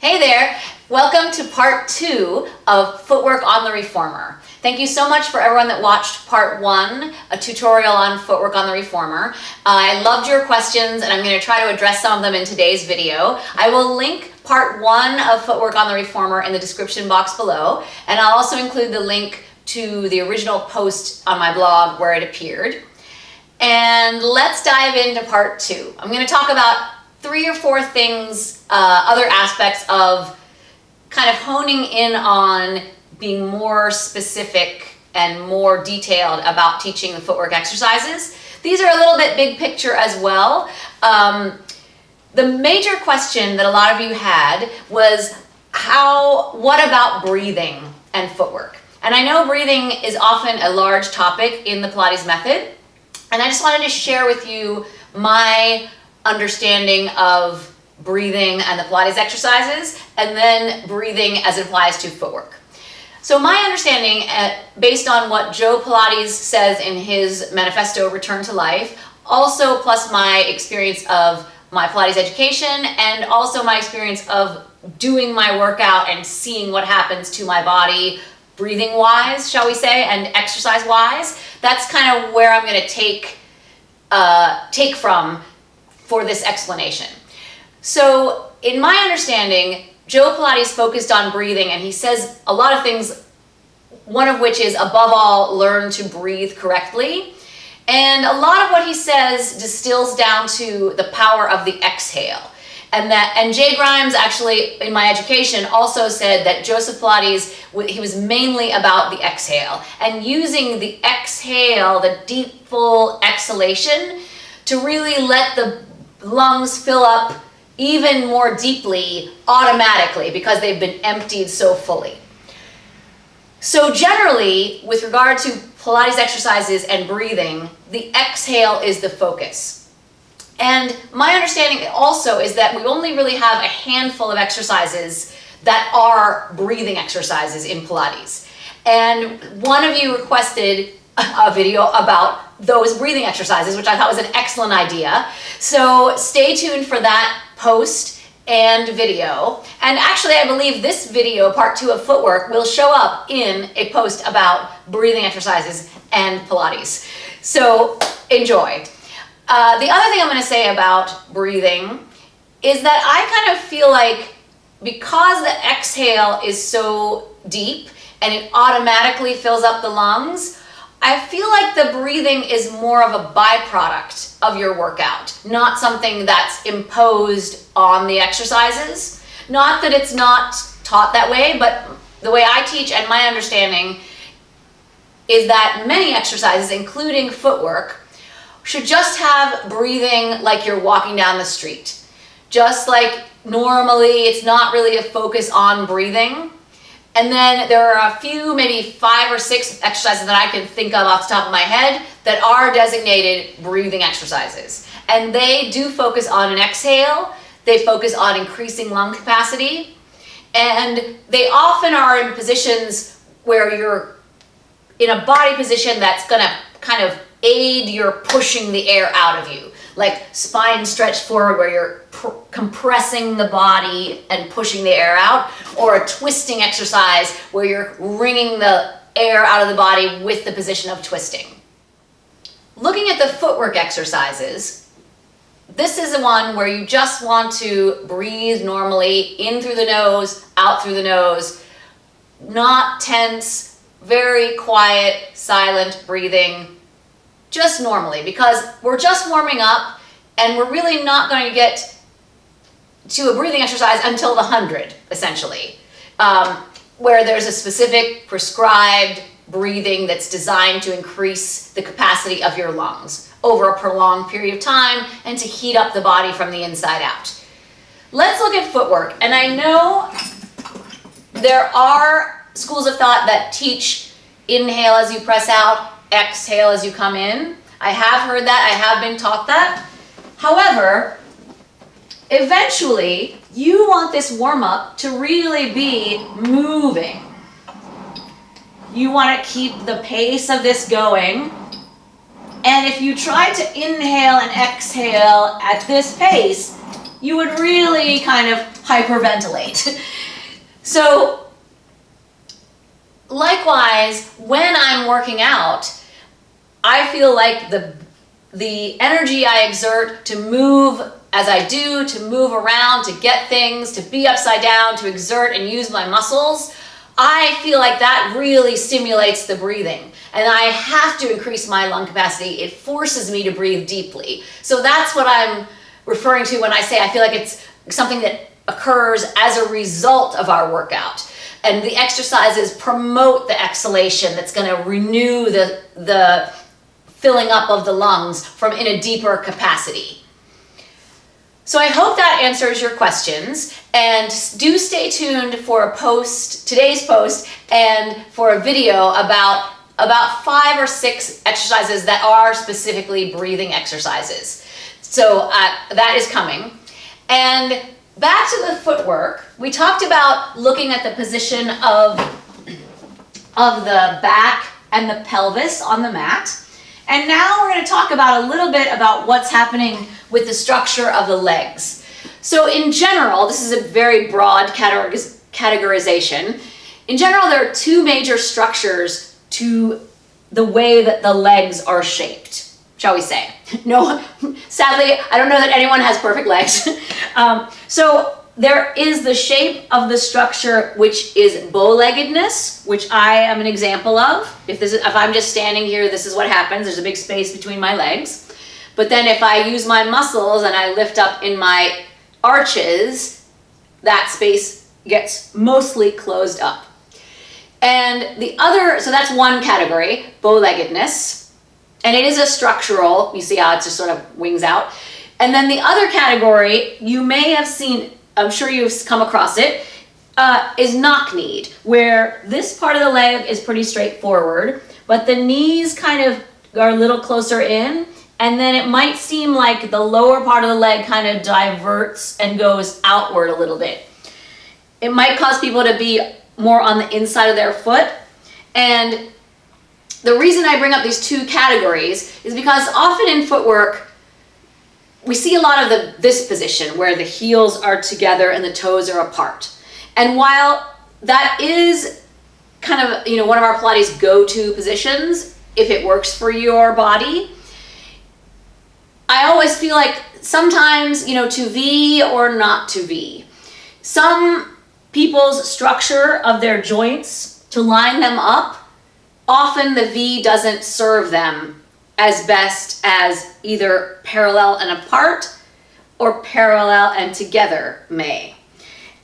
Hey there, welcome to part 2 of Footwork on the Reformer. Thank you so much for everyone that watched part 1, a tutorial on footwork on the Reformer. I loved your questions and I'm going to try to address some of them in today's video. I will link part 1 of Footwork on the Reformer in the description box below, and I'll also include the link to the original post on my blog where it appeared. And let's dive into part 2. I'm going to talk about 3 or 4 things, other aspects of kind of honing in on being more specific and more detailed about teaching the footwork exercises. These are a little bit big picture as well. The major question that a lot of you had was what about breathing and footwork? And I know breathing is often a large topic in the Pilates method, and I just wanted to share with you my understanding of breathing and the Pilates exercises, and then breathing as it applies to footwork. So my understanding, based on what Joe Pilates says in his manifesto, Return to Life, also plus my experience of my Pilates education, and also my experience of doing my workout and seeing what happens to my body, breathing-wise, shall we say, and exercise-wise, that's kind of where I'm going to take from for this explanation. So in my understanding, Joe Pilates focused on breathing, and he says a lot of things, one of which is, above all, learn to breathe correctly. And a lot of what he says distills down to the power of the exhale. And Jay Grimes, actually, in my education, also said that Joseph Pilates, he was mainly about the exhale, and using the exhale, the deep, full exhalation, to really let the lungs fill up even more deeply automatically because they've been emptied so fully. So generally, with regard to Pilates exercises and breathing, the exhale is the focus. And my understanding also is that we only really have a handful of exercises that are breathing exercises in Pilates. And one of you requested a video about those breathing exercises, which I thought was an excellent idea. So stay tuned for that post and video. And actually, I believe this video, part 2 of footwork, will show up in a post about breathing exercises and Pilates. So enjoy. The other thing I'm going to say about breathing is that I kind of feel like, because the exhale is so deep and it automatically fills up the lungs, I feel like the breathing is more of a byproduct of your workout, not something that's imposed on the exercises. Not that it's not taught that way, but the way I teach and my understanding is that many exercises, including footwork, should just have breathing like you're walking down the street. Just like normally, it's not really a focus on breathing. And then there are a few, maybe 5 or 6 exercises that I can think of off the top of my head that are designated breathing exercises. And they do focus on an exhale. They focus on increasing lung capacity. And they often are in positions where you're in a body position that's going to kind of aid your pushing the air out of you. Like spine stretched forward, where you're compressing the body and pushing the air out, or a twisting exercise where you're wringing the air out of the body with the position of twisting. Looking at the footwork exercises, this is the one where you just want to breathe normally, in through the nose, out through the nose, not tense, very quiet, silent breathing, just normally, because we're just warming up and we're really not going to get to a breathing exercise until the 100, essentially, where there's a specific prescribed breathing that's designed to increase the capacity of your lungs over a prolonged period of time and to heat up the body from the inside out. Let's look at footwork. And I know there are schools of thought that teach inhale as you press out, exhale as you come in. I have heard that, I have been taught that. However, eventually you want this warm-up to really be moving. You want to keep the pace of this going. And if you try to inhale and exhale at this pace, you would really kind of hyperventilate. So likewise, when I'm working out, I feel like the energy I exert to move as I do, to move around, to get things, to be upside down, to exert and use my muscles, I feel like that really stimulates the breathing. And I have to increase my lung capacity. It forces me to breathe deeply. So that's what I'm referring to when I say I feel like it's something that occurs as a result of our workout. And the exercises promote the exhalation that's going to renew the filling up of the lungs from in a deeper capacity. So I hope that answers your questions, and do stay tuned for a post, today's post, and for a video about 5 or 6 exercises that are specifically breathing exercises. So that is coming. And back to the footwork, we talked about looking at the position of the back and the pelvis on the mat. And now we're going to talk about a little bit about what's happening with the structure of the legs. So in general, this is a very broad categorization. In general, there are 2 major structures to the way that the legs are shaped, shall we say. No, sadly, I don't know that anyone has perfect legs. So there is the shape of the structure, which is bow-leggedness, which I am an example of. If I'm just standing here, this is what happens. There's a big space between my legs. But then if I use my muscles and I lift up in my arches, that space gets mostly closed up. And the other, so that's one category, bow-leggedness. And it is a structural, you see how it just sort of wings out. And then the other category, you may have seen, I'm sure you've come across it, is knock-kneed, where this part of the leg is pretty straightforward, but the knees kind of are a little closer in, and then it might seem like the lower part of the leg kind of diverts and goes outward a little bit. It might cause people to be more on the inside of their foot, and the reason I bring up these 2 categories is because often in footwork, we see a lot of this position where the heels are together and the toes are apart. And while that is kind of, one of our Pilates go-to positions, if it works for your body, I always feel like sometimes, to V or not to V. Some people's structure of their joints, to line them up, often the V doesn't serve them as best as either parallel and apart or parallel and together may.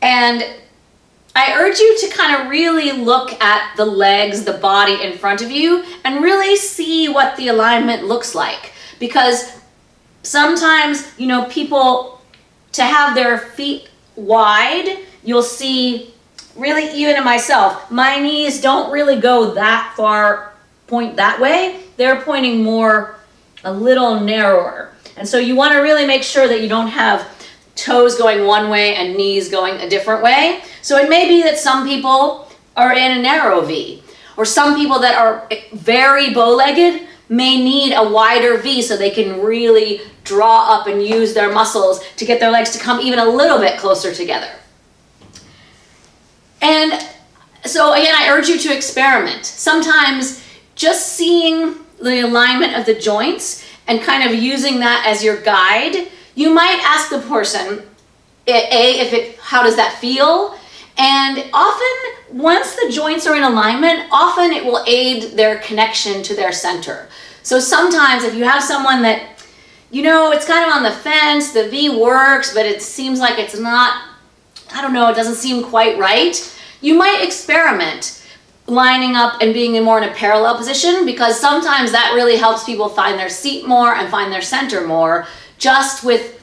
And I urge you to kind of really look at the legs, the body in front of you, and really see what the alignment looks like. Because sometimes, people, to have their feet wide, you'll see, really even in myself, my knees don't really go that far, point that way. They're pointing more, a little narrower. And so you want to really make sure that you don't have toes going one way and knees going a different way. So it may be that some people are in a narrow V, or some people that are very bow-legged may need a wider V so they can really draw up and use their muscles to get their legs to come even a little bit closer together. And so again, I urge you to experiment. Sometimes just seeing the alignment of the joints and kind of using that as your guide, you might ask the person, how does that feel? And often, once the joints are in alignment, often it will aid their connection to their center. So sometimes if you have someone that, it's kind of on the fence, the V works, but it seems like it's not, it doesn't seem quite right, you might experiment lining up and being more in a parallel position, because sometimes that really helps people find their seat more and find their center more, just with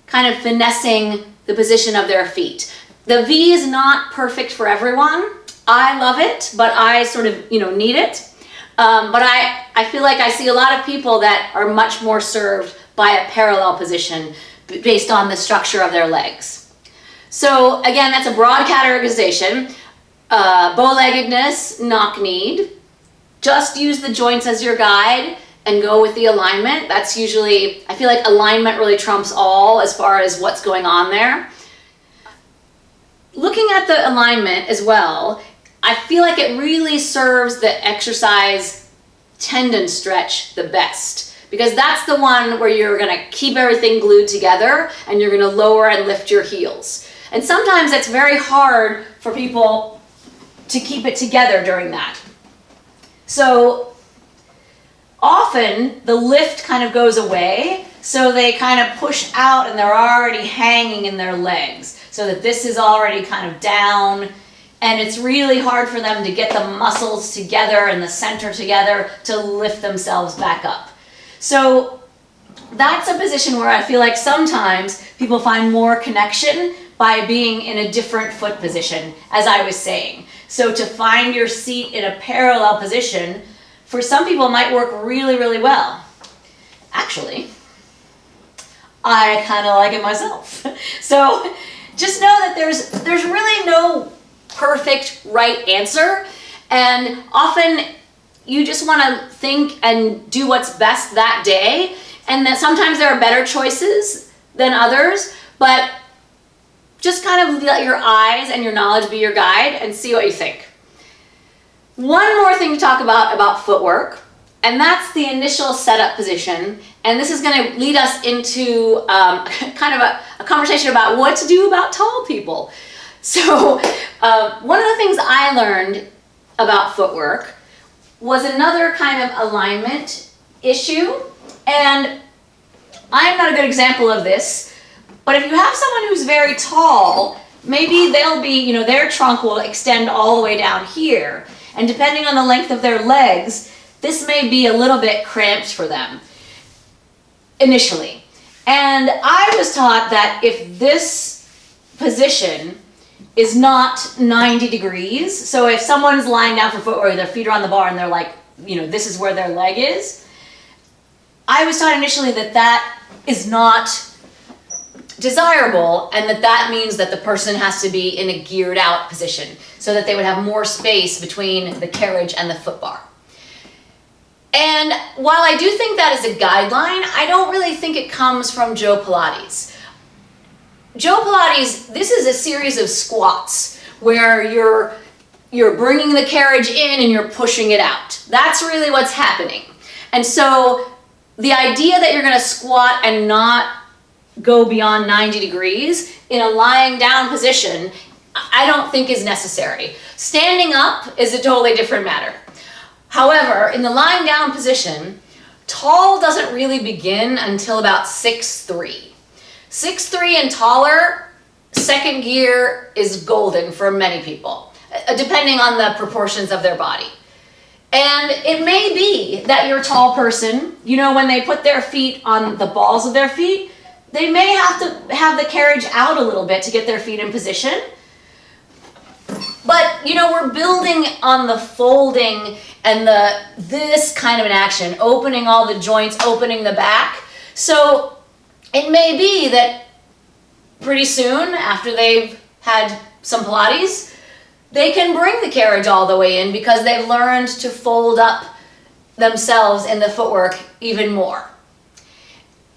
kind of finessing the position of their feet. The V is not perfect for everyone. I love it, but I sort of, need it. But I feel like I see a lot of people that are much more served by a parallel position based on the structure of their legs. So again, that's a broad categorization. Bow-leggedness, knock-kneed. Just use the joints as your guide and go with the alignment. That's usually, I feel like alignment really trumps all as far as what's going on there. Looking at the alignment as well, I feel like it really serves the exercise tendon stretch the best, because that's the one where you're gonna keep everything glued together and you're gonna lower and lift your heels. And sometimes it's very hard for people to keep it together during that. So often the lift kind of goes away, so they kind of push out and they're already hanging in their legs, so that this is already kind of down, and it's really hard for them to get the muscles together and the center together to lift themselves back up. So that's a position where I feel like sometimes people find more connection by being in a different foot position, as I was saying. So to find your seat in a parallel position, for some people might work really, really well. Actually, I kind of like it myself. So just know that there's really no perfect right answer, and often you just want to think and do what's best that day, and that sometimes there are better choices than others, but just kind of let your eyes and your knowledge be your guide and see what you think. One more thing to talk about footwork, and that's the initial setup position. And this is going to lead us into kind of a conversation about what to do about tall people. So one of the things I learned about footwork was another kind of alignment issue. And I'm not a good example of this, but if you have someone who's very tall, maybe they'll be, their trunk will extend all the way down here. And depending on the length of their legs, this may be a little bit cramped for them initially. And I was taught that if this position is not 90 degrees, so if someone's lying down for footwork, their feet are on the bar and they're like, this is where their leg is, I was taught initially that that is not desirable, and that means that the person has to be in a geared out position so that they would have more space between the carriage and the foot bar. And while I do think that is a guideline, I don't really think it comes from Joe Pilates. Joe Pilates, this is a series of squats where you're bringing the carriage in and you're pushing it out. That's really what's happening. And so the idea that you're going to squat and not go beyond 90 degrees in a lying down position, I don't think is necessary. Standing up is a totally different matter. However, in the lying down position, tall doesn't really begin until about 6'3". 6'3" and taller, second gear is golden for many people, depending on the proportions of their body. And it may be that your tall person, when they put their feet on the balls of their feet, they may have to have the carriage out a little bit to get their feet in position. But, we're building on the folding and this kind of an action, opening all the joints, opening the back. So it may be that pretty soon after they've had some Pilates, they can bring the carriage all the way in because they've learned to fold up themselves in the footwork even more.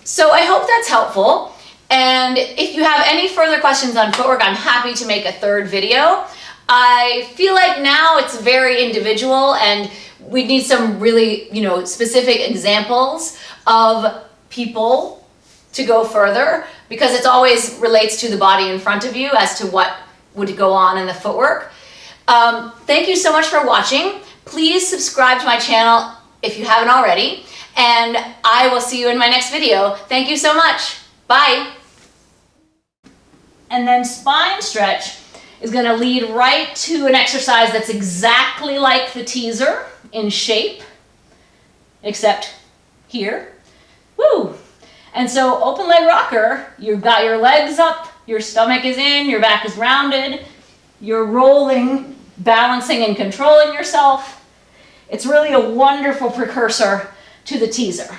So I hope that's helpful. And if you have any further questions on footwork, I'm happy to make a third video. I feel like now it's very individual and we need some really, specific examples of people to go further, because it always relates to the body in front of you as to what would go on in the footwork. Thank you so much for watching. Please subscribe to my channel if you haven't already, and I will see you in my next video. Thank you so much. Bye. And then spine stretch is going to lead right to an exercise that's exactly like the teaser in shape, except here. Woo! And so open leg rocker, you've got your legs up, your stomach is in, your back is rounded, you're rolling, balancing and controlling yourself. It's really a wonderful precursor to the teaser.